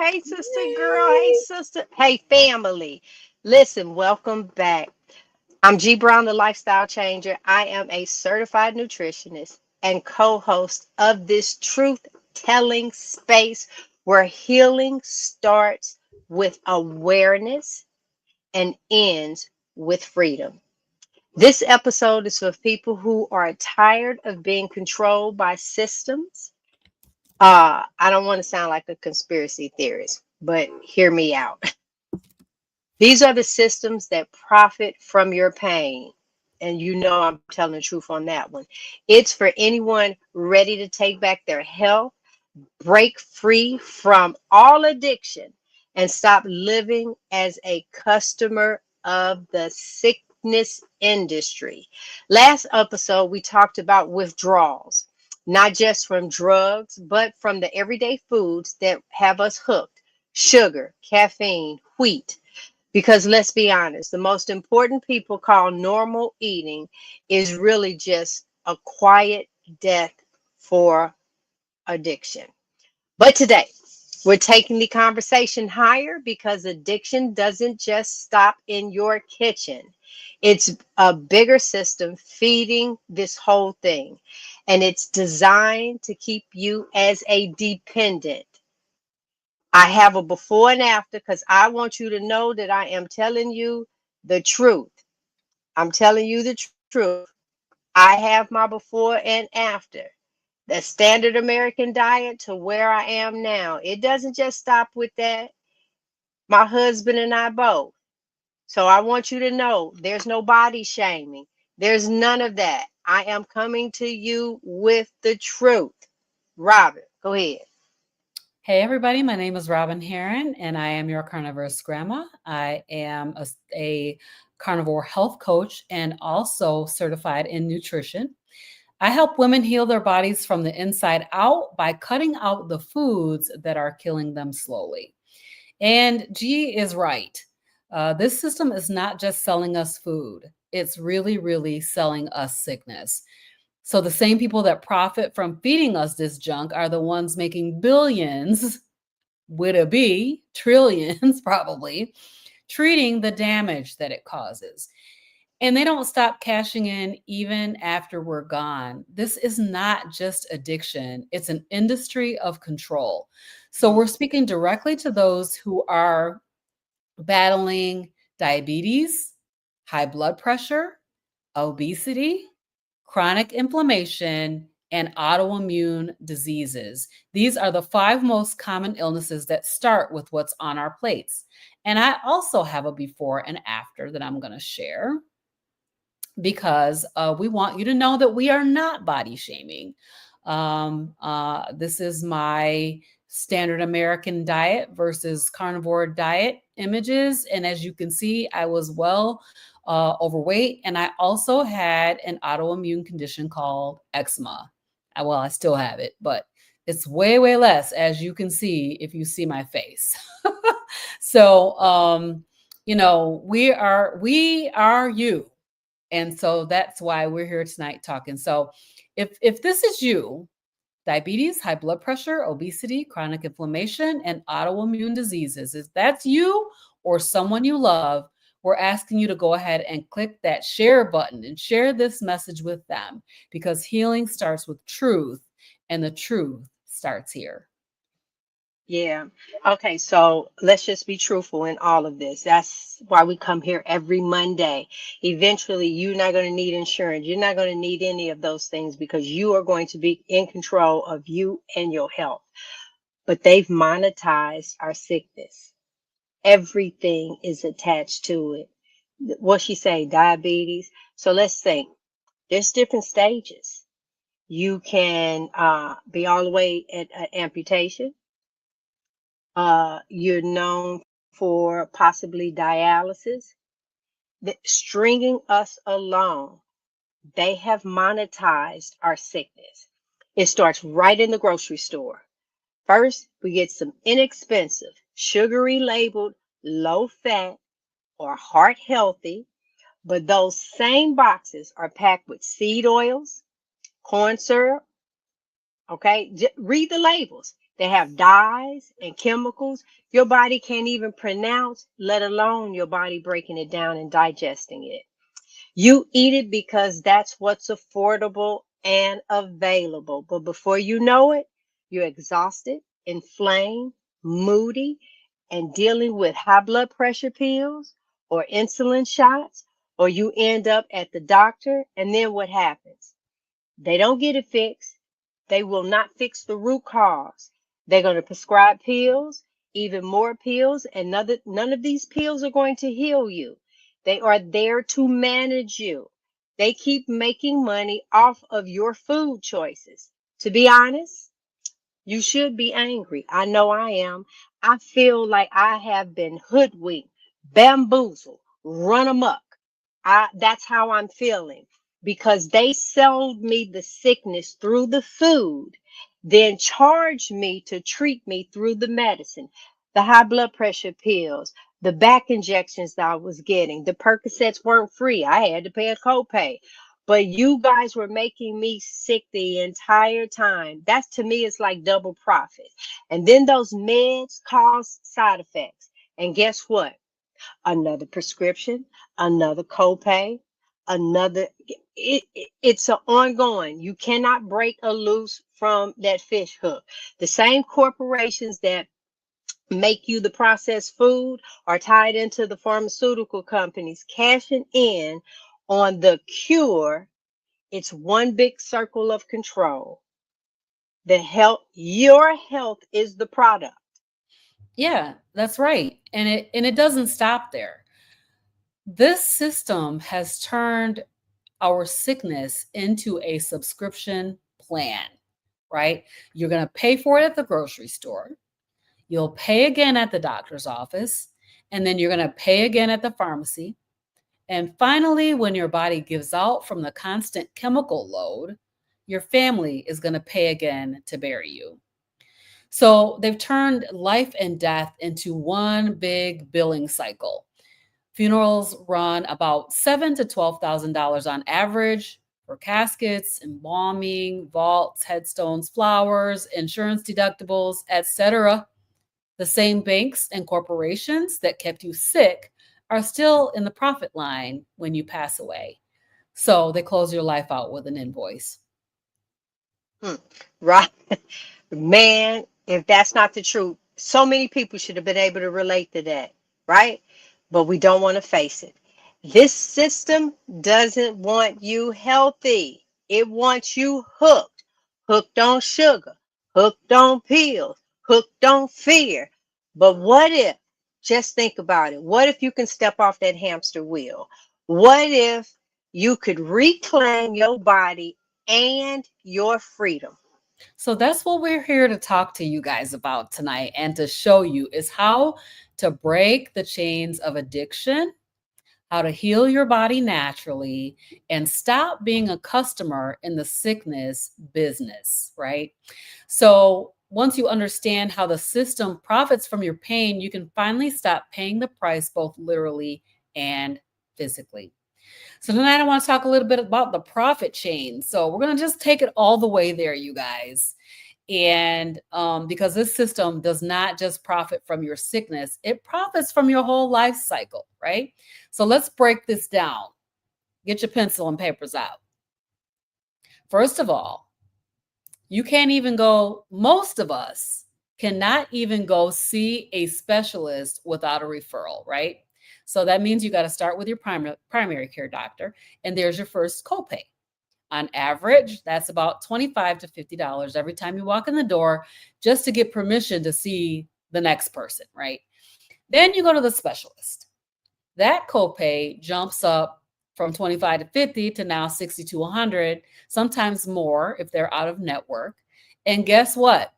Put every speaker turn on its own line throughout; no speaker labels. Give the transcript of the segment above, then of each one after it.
Hey, sister girl. Hey,
Yay!
sister. Hey, family. Listen, welcome back. I'm G Brown, the Lifestyle Changer. I am a certified nutritionist and co host of this truth telling space where healing starts with awareness and ends with freedom. This episode is for people who are tired of being controlled by systems. I don't want to sound like a conspiracy theorist, but hear me out. These are the systems that profit from your pain. And you know I'm telling the truth on that one. It's for anyone ready to take back their health, break free from all addiction, and stop living as a customer of the sickness industry. Last episode, we talked about withdrawals, not just from drugs, but from the everyday foods that have us hooked: sugar, caffeine, wheat. Because let's be honest, the most important people call normal eating is really just a quiet death for addiction. But today, we're taking the conversation higher because addiction doesn't just stop in your kitchen. It's a bigger system feeding this whole thing, and it's designed to keep you as a dependent. I have a before and after because I want you to know that I am telling you the truth. I'm telling you the truth. I have my before and after. The standard American diet to where I am now. It doesn't just stop with that. My husband and I both. So I want you to know there's no body shaming. There's none of that. I am coming to you with the truth. Robyn, go ahead.
Hey, everybody. My name is Robyn Herron, and I am your Carnivorous Grama. I am a carnivore health coach and also certified in nutrition. I help women heal their bodies from the inside out by cutting out the foods that are killing them slowly. And G is right. This system is not just selling us food, it's really selling us sickness. So the same people that profit from feeding us this junk are the ones making billions, with a B, trillions probably, treating the damage that it causes. And they don't stop cashing in even after we're gone. This is not just addiction, it's an industry of control. So we're speaking directly to those who are battling diabetes, high blood pressure, obesity, chronic inflammation, and autoimmune diseases. These are the five most common illnesses that start with what's on our plates. And I also have a before and after that I'm going to share because we want you to know that we are not body shaming. This is my standard American diet versus carnivore diet images. And as you can see, I was well overweight, and I also had an autoimmune condition called eczema. Well, I still have it, but it's way less, as you can see if you see my face. So, we are you, and so that's why we're here tonight talking. So if this is you, diabetes, high blood pressure, obesity, chronic inflammation, and autoimmune diseases, if that's you or someone you love, we're asking you to go ahead and click that share button and share this message with them, because healing starts with truth, and the truth starts here.
Yeah. Okay. So let's just be truthful in all of this. That's why we come here every Monday. Eventually, you're not going to need insurance. You're not going to need any of those things because you are going to be in control of you and your health. But they've monetized our sickness. Everything is attached to it. What she say, diabetes. So let's think. There's different stages. You can be all the way at amputation. You're known for possibly dialysis. Stringing us along, they have monetized our sickness. It starts right in the grocery store. First, we get some inexpensive, sugary labeled, low fat or heart healthy, but those same boxes are packed with seed oils, corn syrup. Okay, read the labels. They have dyes and chemicals your body can't even pronounce, let alone your body breaking it down and digesting it. You eat it because that's what's affordable and available. But before you know it, you're exhausted, inflamed, moody, and dealing with high blood pressure pills or insulin shots, or you end up at the doctor. And then what happens? They don't get it fixed. They will not fix the root cause. They're going to prescribe pills, even more pills, and none of these pills are going to heal you. They are there to manage you. They keep making money off of your food choices. To be honest, you should be angry. I know I am. I feel like I have been hoodwinked, bamboozled, run amok. That's how I'm feeling because they sold me the sickness through the food, then charged me to treat me through the medicine, the high blood pressure pills, the back injections that I was getting. The Percocets weren't free. I had to pay a copay. But you guys were making me sick the entire time. That's to me, it's like double profit. And then those meds cause side effects. And guess what? Another prescription, another copay, another. It's an ongoing. You cannot break a loose from that fish hook. The same corporations that make you the processed food are tied into the pharmaceutical companies cashing in on the cure. It's one big circle of control. Your health is the product.
Yeah, that's right. And it doesn't stop there. This system has turned our sickness into a subscription plan, right? You're going to pay for it at the grocery store. You'll pay again at the doctor's office, and then you're going to pay again at the pharmacy. And finally, when your body gives out from the constant chemical load, your family is going to pay again to bury you. So they've turned life and death into one big billing cycle. Funerals run about $7,000 to $12,000 on average for caskets, embalming, vaults, headstones, flowers, insurance deductibles, etc. The same banks and corporations that kept you sick are still in the profit line when you pass away. So they close your life out with an invoice.
Hmm. Right. Man, if that's not the truth, so many people should have been able to relate to that, right? But we don't want to face it. This system doesn't want you healthy. It wants you hooked. Hooked on sugar, hooked on pills, hooked on fear. But what if, just think about it, what if you can step off that hamster wheel? What if you could reclaim your body and your freedom?
So that's what we're here to talk to you guys about tonight and to show you is how to break the chains of addiction, how to heal your body naturally, and stop being a customer in the sickness business, right? So, once you understand how the system profits from your pain, you can finally stop paying the price both literally and physically. So, tonight I want to talk a little bit about the profit chain. So, we're going to just take it all the way there, you guys. And because this system does not just profit from your sickness, it profits from your whole life cycle, right? So let's break this down. Get your pencil and papers out. First of all, you can't even go, most of us cannot even go see a specialist without a referral, right? So that means you got to start with your primary care doctor, and there's your first copay. On average, that's about $25 to $50 every time you walk in the door just to get permission to see the next person, right? Then you go to the specialist. That copay jumps up from 25 to 50 to now 60 to 100, sometimes more if they're out of network. And guess what?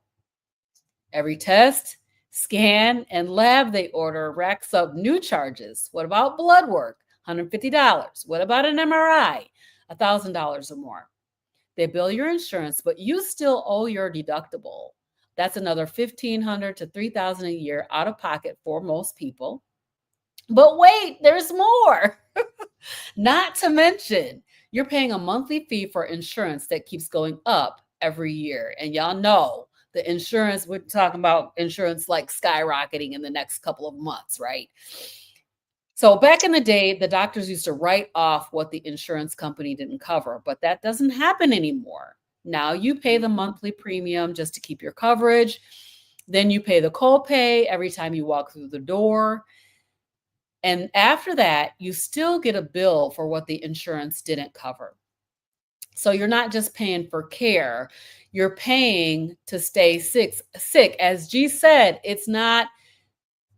Every test, scan, and lab they order racks up new charges. What about blood work? $150. What about an MRI? $1,000 or more. They bill your insurance, but you still owe your deductible. That's another $1,500 to $3,000 a year out of pocket for most people. But wait, there's more. Not to mention, you're paying a monthly fee for insurance that keeps going up every year. And y'all know The insurance, we're talking about insurance like skyrocketing in the next couple of months, right? So back in the day, the doctors used to write off what the insurance company didn't cover, but that doesn't happen anymore. Now you pay the monthly premium just to keep your coverage. Then you pay the copay every time you walk through the door. And after that, you still get a bill for what the insurance didn't cover. So you're not just paying for care, you're paying to stay sick. As G said, it's not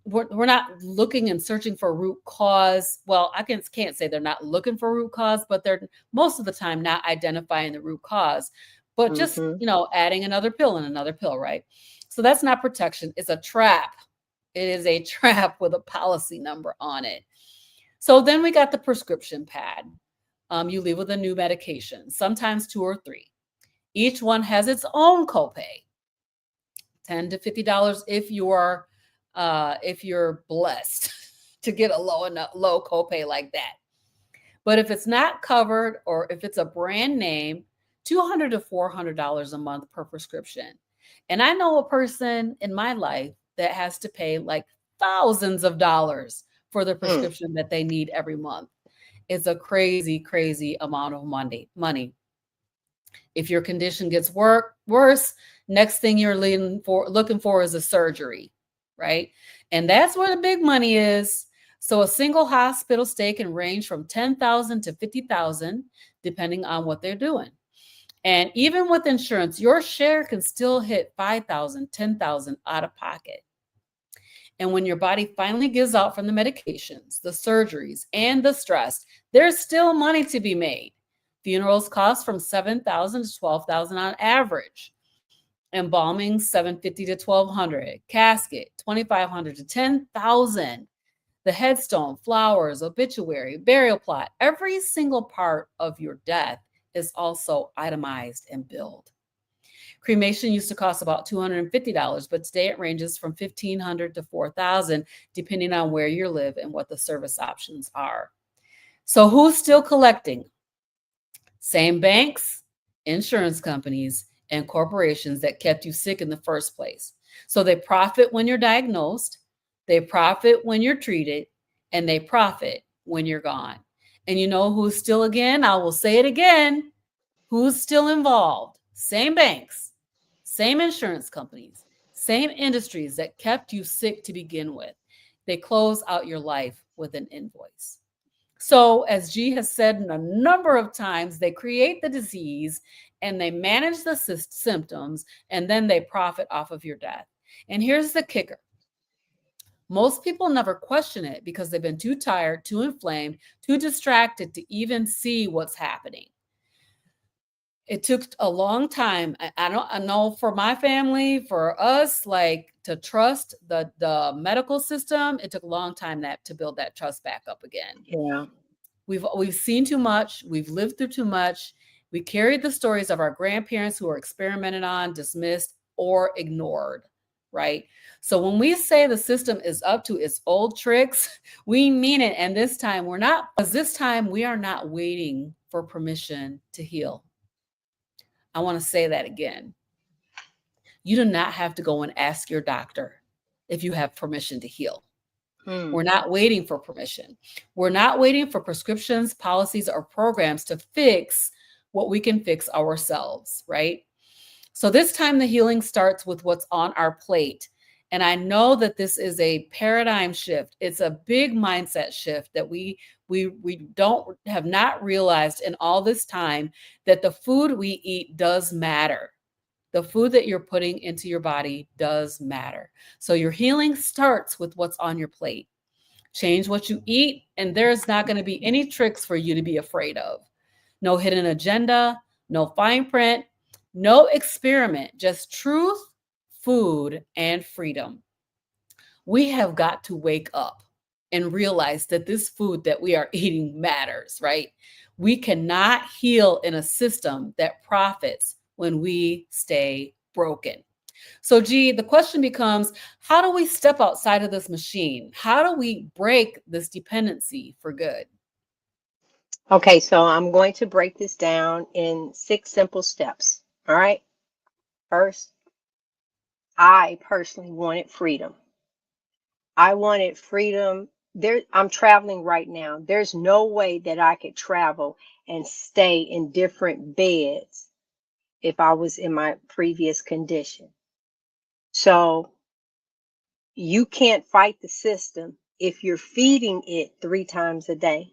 we're not looking and searching for root cause. Well, can't say they're not looking for root cause, but they're most of the time not identifying the root cause, but just,
Mm-hmm.
adding another pill and another pill, right? So that's not protection. It's a trap. It is a trap with a policy number on it. So then we got the prescription pad. You leave with a new medication, sometimes two or three. Each one has its own copay, $10 to $50 if you're blessed to get a low copay like that. But if it's not covered or if it's a brand name, $200 to $400 a month per prescription. And I know a person in my life that has to pay like thousands of dollars for the
Mm.
prescription that they need every month. It's a crazy, crazy amount of money. If your condition gets worse, next thing you're looking for is a surgery, right? And that's where the big money is. So a single hospital stay can range from $10,000 to $50,000, depending on what they're doing. And even with insurance, your share can still hit $5,000, $10,000 out of pocket. And when your body finally gives out from the medications, the surgeries, and the stress, there's still money to be made. Funerals cost from $7,000 to $12,000 on average. Embalming $750 to $1,200. Casket $2,500 to $10,000. The headstone, flowers, obituary, burial plot, every single part of your death is also itemized and billed. Cremation used to cost about $250, but today it ranges from $1,500 to $4,000, depending on where you live and what the service options are. So who's still collecting? Same banks, insurance companies, and corporations that kept you sick in the first place. So they profit when you're diagnosed, they profit when you're treated, and they profit when you're gone. And you know who's still, again, I will say it again, who's still involved? Same banks, same insurance companies, same industries that kept you sick to begin with. They close out your life with an invoice. So, as G has said a number of times, they create the disease and they manage the symptoms, and then they profit off of your death. And here's the kicker. Most people never question it because they've been too tired, too inflamed, too distracted to even see what's happening. It took a long time. I know for my family, for us, like to trust the medical system, it took a long time to build that trust back up again.
Yeah.
We've seen too much, we've lived through too much. We carried the stories of our grandparents who were experimented on, dismissed, or ignored, right? So when we say the system is up to its old tricks, we mean it. And this time we're not, because this time we are not waiting for permission to heal. I want to say that again. You do not have to go and ask your doctor if you have permission to heal.
Mm.
We're not waiting for permission. We're not waiting for prescriptions, policies, or programs to fix what we can fix ourselves, right? So this time the healing starts with what's on our plate. And I know that this is a paradigm shift. It's a big mindset shift that we don't have not realized in all this time that the food we eat does matter. The food that you're putting into your body does matter. So your healing starts with what's on your plate. Change what you eat, and there's not going to be any tricks for you to be afraid of. No hidden agenda, no fine print, no experiment, just truth, food, and freedom. We have got to wake up and realize that this food that we are eating matters, right? We cannot heal in a system that profits when we stay broken. So, G, the question becomes, how do we step outside of this machine? How do we break this dependency for good?
Okay, so I'm going to break this down in 6 simple steps. All right. First, I personally wanted freedom. I wanted freedom. I'm traveling right now. There's no way that I could travel and stay in different beds if I was in my previous condition. So you can't fight the system if you're feeding it 3 times a day.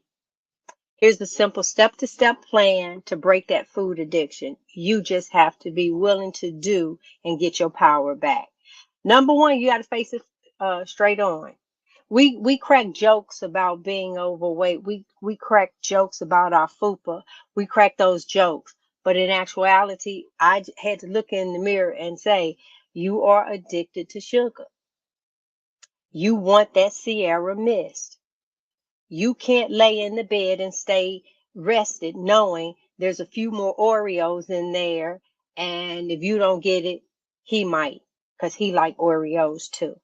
Here's the simple step-to-step plan to break that food addiction. You just have to be willing to do and get your power back. Number one, you got to face it straight on. We crack jokes about being overweight. We crack jokes about our fupa. We crack those jokes. But in actuality, had to look in the mirror and say, you are addicted to sugar. You want that Sierra mist. You can't lay in the bed and stay rested knowing there's a few more Oreos in there. And if you don't get it, he might, because he like Oreos too.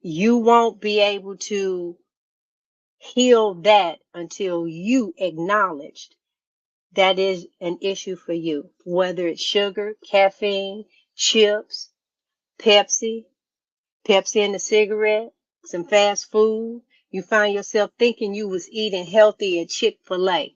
You won't be able to heal that until you acknowledge that is an issue for you, whether it's sugar, caffeine, chips, Pepsi, Pepsi in the cigarette, some fast food. You find yourself thinking you was eating healthy at Chick-fil-A.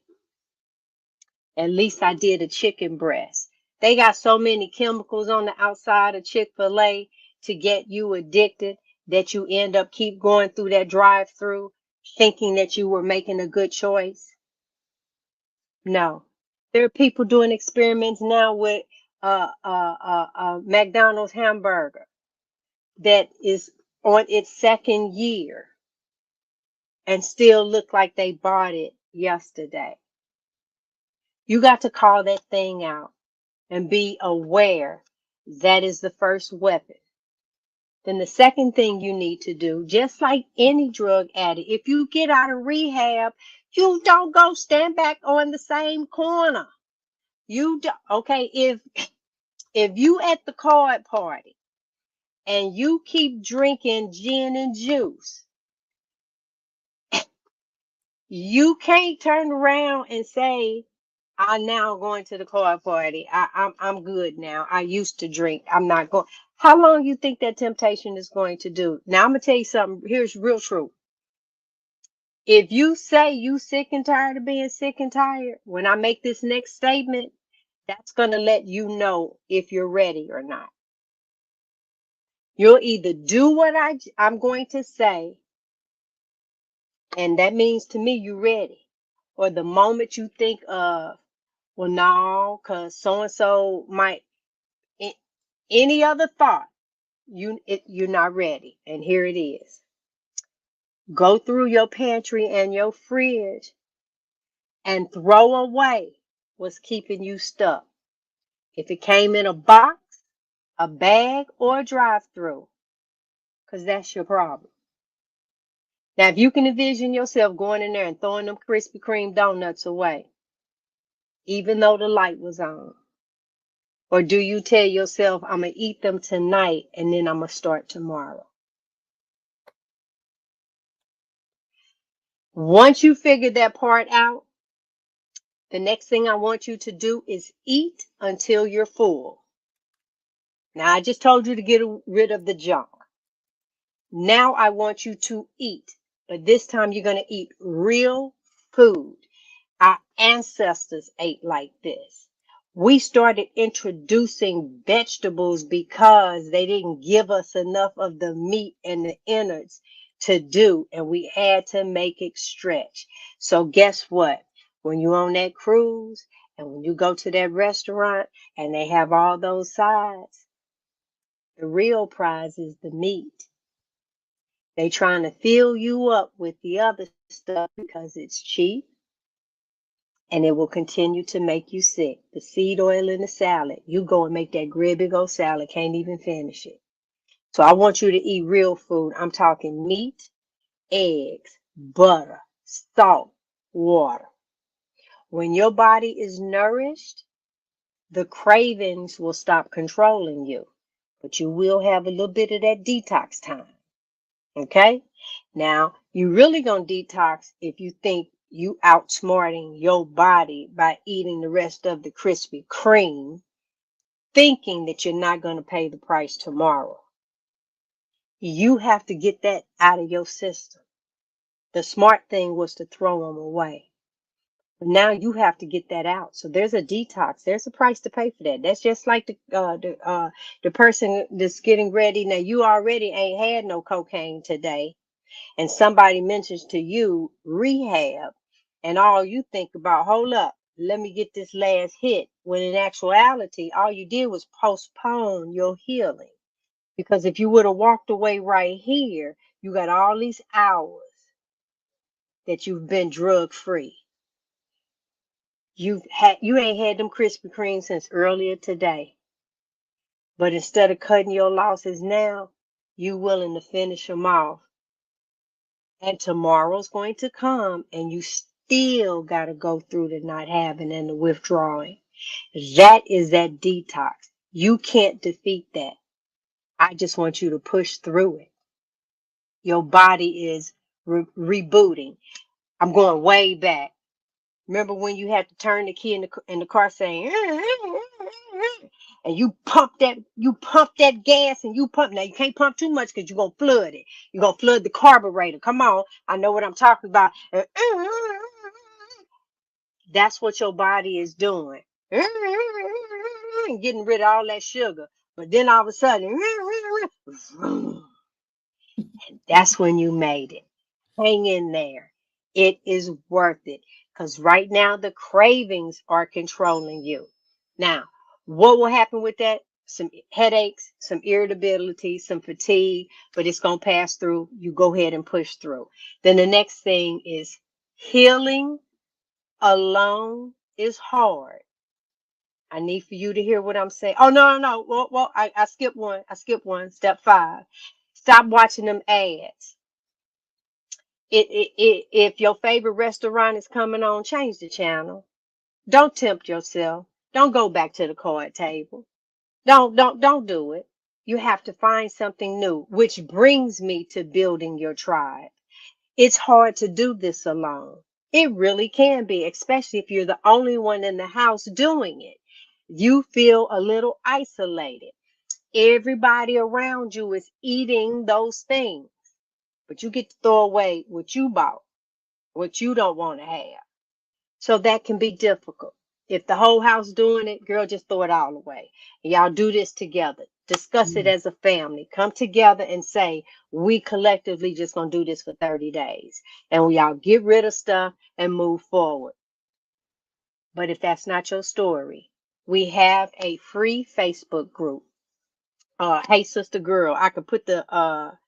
At least I did a chicken breast. They got so many chemicals on the outside of Chick-fil-A to get you addicted that you end up keep going through that drive-through thinking that you were making a good choice. No. There are people doing experiments now with McDonald's hamburger that is on its second year and still look like they bought it yesterday. You got to call that thing out and be aware that is the first weapon. Then the second thing you need to do, just like any drug addict, if you get out of rehab, you don't go stand back on the same corner. You do, okay, if you at the card party and you keep drinking gin and juice, you can't turn around and say, I'm now going to the card party. I'm good now. I used to drink. I'm not going. How long you think that temptation is going to do? Now I'm gonna tell you something. Here's real truth. If you say you sick and tired of being sick and tired, when I make this next statement, that's gonna let you know if you're ready or not. You'll either do what I'm going to say, and that means to me you're ready. Or the moment you think of, well, no, because so and so might, any other thought, you're not ready. And here it is. Go through your pantry and your fridge and throw away what's keeping you stuck. If it came in a box, a bag, or a drive-through, because that's your problem. Now, if you can envision yourself going in there and throwing them Krispy Kreme donuts away, even though the light was on, or do you tell yourself, I'm going to eat them tonight and then I'm going to start tomorrow? Once you figure that part out, the next thing I want you to do is eat until you're full. Now, I just told you to get rid of the junk. Now I want you to eat, but this time you're going to eat real food. Our ancestors ate like this. We started introducing vegetables because they didn't give us enough of the meat and the innards to do, and we had to make it stretch. So guess what? When you're on that cruise and when you go to that restaurant and they have all those sides, the real prize is the meat. They trying to fill you up with the other stuff because it's cheap and it will continue to make you sick. The seed oil in the salad, you go and make that great big old salad, can't even finish it. So I want you to eat real food. I'm talking meat, eggs, butter, salt, water. When your body is nourished, the cravings will stop controlling you, but you will have a little bit of that detox time. Okay? Now, you really gonna detox if you think you outsmarting your body by eating the rest of the Krispy Kreme thinking that you're not going to pay the price tomorrow. You have to get that out of your system. The smart thing was to throw them away. But now you have to get that out. So there's a detox. There's a price to pay for that. That's just like the person that's getting ready. Now you already ain't had no cocaine today, and somebody mentions to you rehab, and all you think about, hold up, let me get this last hit. When in actuality, all you did was postpone your healing. Because if you would have walked away right here, you got all these hours that you've been drug free. You ain't had them Krispy Kremes since earlier today. But instead of cutting your losses now, you willing to finish them off. And tomorrow's going to come and you still got to go through the not having and the withdrawing. That is that detox. You can't defeat that. I just want you to push through it. Your body is rebooting. I'm going way back. Remember when you had to turn the key in the car saying, and you pump that gas and you pump. Now you can't pump too much because you're gonna flood it. You're gonna flood the carburetor. Come on, I know what I'm talking about. That's what your body is doing. Getting rid of all that sugar. But then all of a sudden, that's when you made it. Hang in there. It is worth it. Because right now, the cravings are controlling you. Now, what will happen with that? Some headaches, some irritability, some fatigue, but it's going to pass through. You go ahead and push through. Then the next thing is healing alone is hard. I need for you to hear what I'm saying. Oh, no, no, no. Well, I skipped one. I skipped one. Step 5. Stop watching them ads. If your favorite restaurant is coming on, change the channel. Don't tempt yourself. Don't go back to the card table. Don't do it. You have to find something new, which brings me to building your tribe. It's hard to do this alone. It really can be, especially if you're the only one in the house doing it. You feel a little isolated. Everybody around you is eating those things, but you get to throw away what you bought, what you don't want to have. So that can be difficult. If the whole house doing it, girl, just throw it all away. And y'all do this together. Discuss it
Mm.
as a family. Come together and say, we collectively just gonna do this for 30 days. And we all get rid of stuff and move forward. But if that's not your story, we have a free Facebook group. Hey Sister Girl. I could put the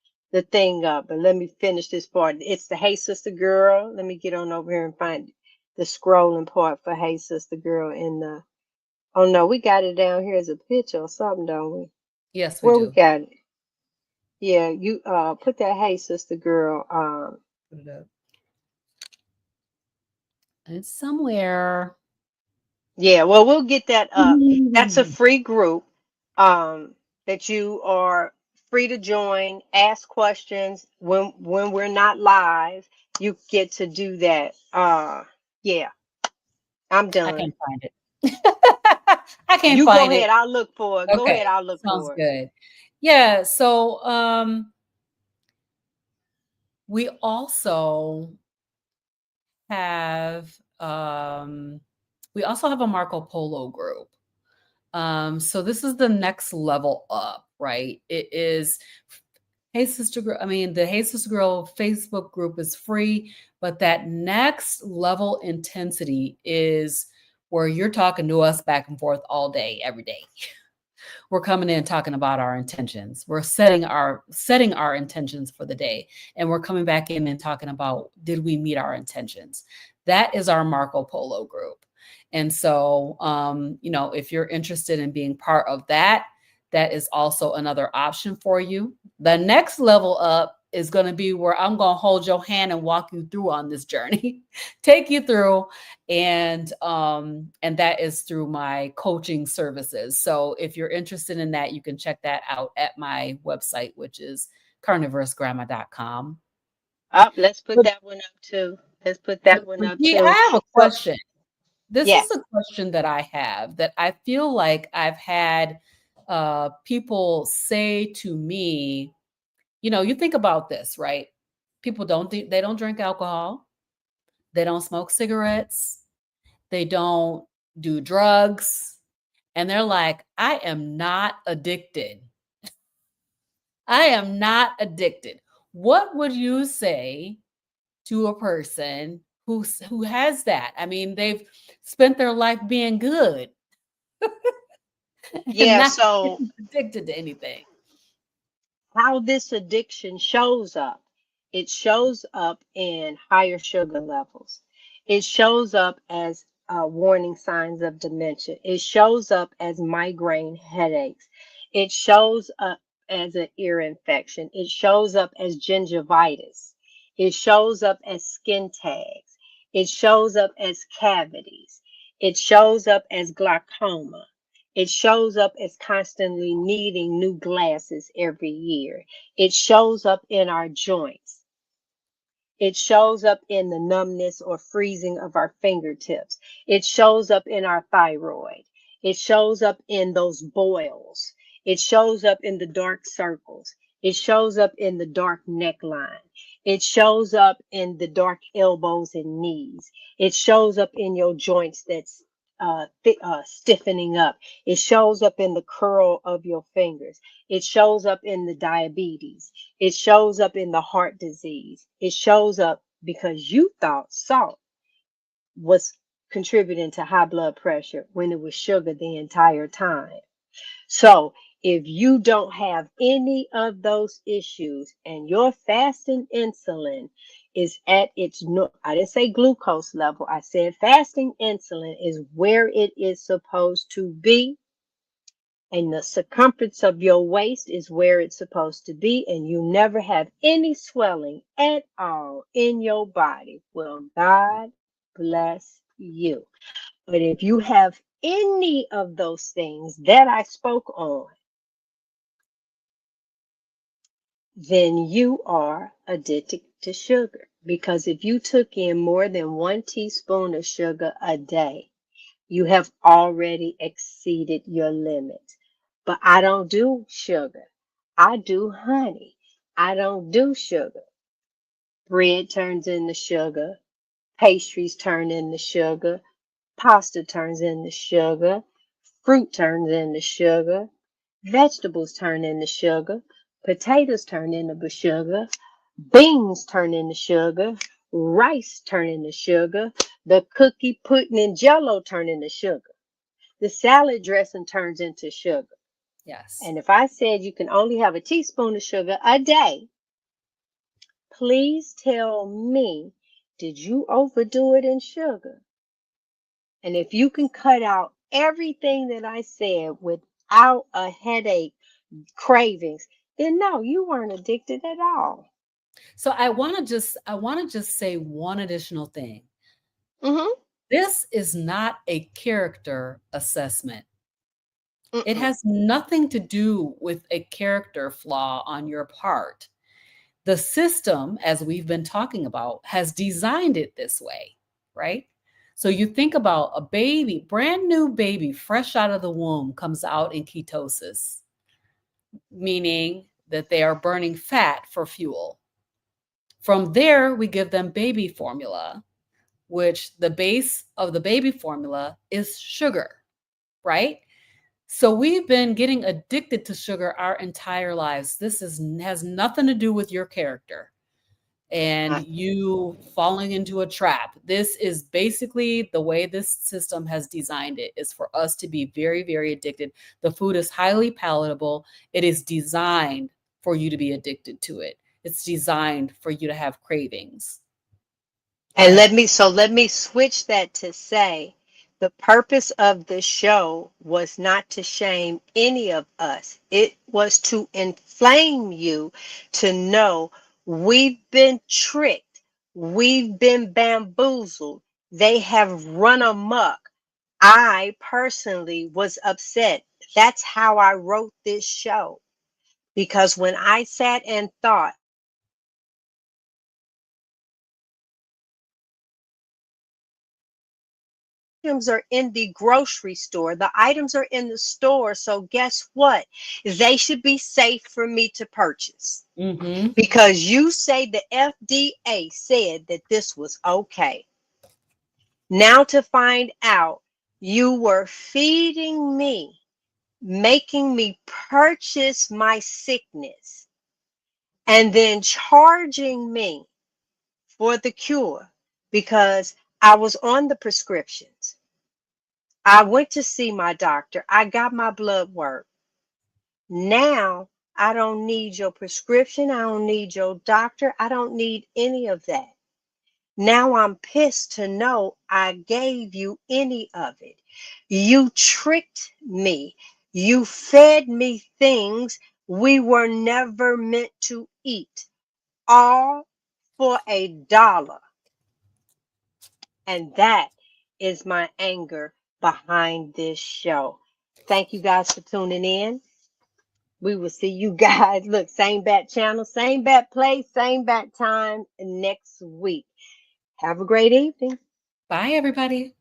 thing up, but let me finish this part. It's the Hey Sister Girl. Let me get on over here and find the scrolling part for Hey Sister Girl in the oh no, we got it down here as a picture or something, don't we?
Yes, we
Where we
do.
got it? Yeah, you put that Hey Sister Girl
Put it up. It's somewhere.
yeah, well we'll get that up. That's a free group um that you are free to join, ask questions when we're not live. You get to do that. Yeah, I'm
I
done.
can't find it. I can't
You go
find it.
ahead, I'll look for it. Go
Okay,
ahead, I'll look
sounds
for it.
good. Yeah, so we also have we also have a Marco Polo group. So this is the next level up, right? It is Hey Sister Girl. I mean, the Hey Sister Girl Facebook group is free, but that next level intensity is where you're talking to us back and forth all day, every day. We're coming in talking about our intentions. We're setting our intentions for the day, and we're coming back in and talking about, did we meet our intentions? That is our Marco Polo group. And so, if you're interested in being part of that, that is also another option for you. The next level up is going to be where I'm going to hold your hand and walk you through on this journey, take you through, and that is through my coaching services. So if you're interested in that, you can check that out at my website, which is carnivorousgrama.com.
Up, let's put
But,
that one up too. Let's put
but
that one up
G,
too.
I have a
So
question. This is
Yes.
a question that I have that I feel like I've had people say to me, you think about this, right? People they don't drink alcohol, they don't smoke cigarettes, they don't do drugs, and they're like, I am not addicted. I am not addicted. What would you say to a person who has that? I mean, they've spent their life being good and
Yeah.
not
So
getting addicted to anything.
how this addiction shows up. It shows up in higher sugar levels. It shows up as warning signs of dementia. It shows up as migraine headaches. It shows up as an ear infection. It shows up as gingivitis. It shows up as skin tags. It shows up as cavities. It shows up as glaucoma. It shows up as constantly needing new glasses every year. It shows up in our joints. It shows up in the numbness or freezing of our fingertips. It shows up in our thyroid. It shows up in those boils. It shows up in the dark circles. It shows up in the dark neckline. It shows up in the dark elbows and knees. It shows up in your joints that's stiffening up. It shows up in the curl of your fingers. It shows up in the diabetes. It shows up in the heart disease. It shows up because you thought salt was contributing to high blood pressure when it was sugar the entire time. So if you don't have any of those issues and your fasting insulin is at its, no, I didn't say glucose level, I said fasting insulin is where it is supposed to be, and the circumference of your waist is where it's supposed to be, and you never have any swelling at all in your body, well, God bless you. But if you have any of those things that I spoke on, then you are addicted to sugar. Because if you took in more than 1 teaspoon of sugar a day, you have already exceeded your limit. But I don't do sugar. I do honey. I don't do sugar. Bread turns into sugar. Pastries turn into sugar. Pasta turns into sugar. Fruit turns into sugar. Vegetables turn into sugar. Potatoes turn into sugar. Beans turn into sugar. Rice turn into sugar. The cookie, pudding, and jello turn into sugar. The salad dressing turns into sugar.
Yes.
And if I said you can only have a teaspoon of sugar a day, please tell me, did you overdo it in sugar? And if you can cut out everything that I said without a headache, cravings, then no, you weren't addicted at all.
So I want to just say one additional thing.
Mm-hmm.
This is not a character assessment. It
Mm-mm.
has nothing to do with a character flaw on your part. The system, as we've been talking about, has designed it this way, right? So you think about a baby, brand new baby, fresh out of the womb, comes out in ketosis, meaning that they are burning fat for fuel. From there, we give them baby formula, which the base of the baby formula is sugar, right? So we've been getting addicted to sugar our entire lives. Has nothing to do with your character and
Not.
you falling into a trap. This is basically the way this system has designed it is for us to be very, very addicted. The food is highly palatable. It is designed for you to be addicted to it. It's designed for you to have cravings. Go
And
ahead.
let me switch that to say the purpose of the show was not to shame any of us. It was to inflame you to know we've been tricked. We've been bamboozled. They have run amok. I personally was upset. That's how I wrote this show. Because when I sat and thought, items are in the grocery store. The items are in the store. So guess what? They should be safe for me to purchase
Mm-hmm.
because you say the FDA said that this was okay. Now to find out you were feeding me, making me purchase my sickness, and then charging me for the cure because I was on the prescriptions. I went to see my doctor. I got my blood work. Now I don't need your prescription. I don't need your doctor. I don't need any of that. Now I'm pissed to know I gave you any of it. You tricked me. You fed me things we were never meant to eat, all for $1. And that is my anger behind this show. Thank you guys for tuning in. We will see you guys. Look, same bat channel, same bat place, same bat time next week. Have a great evening.
Bye, everybody.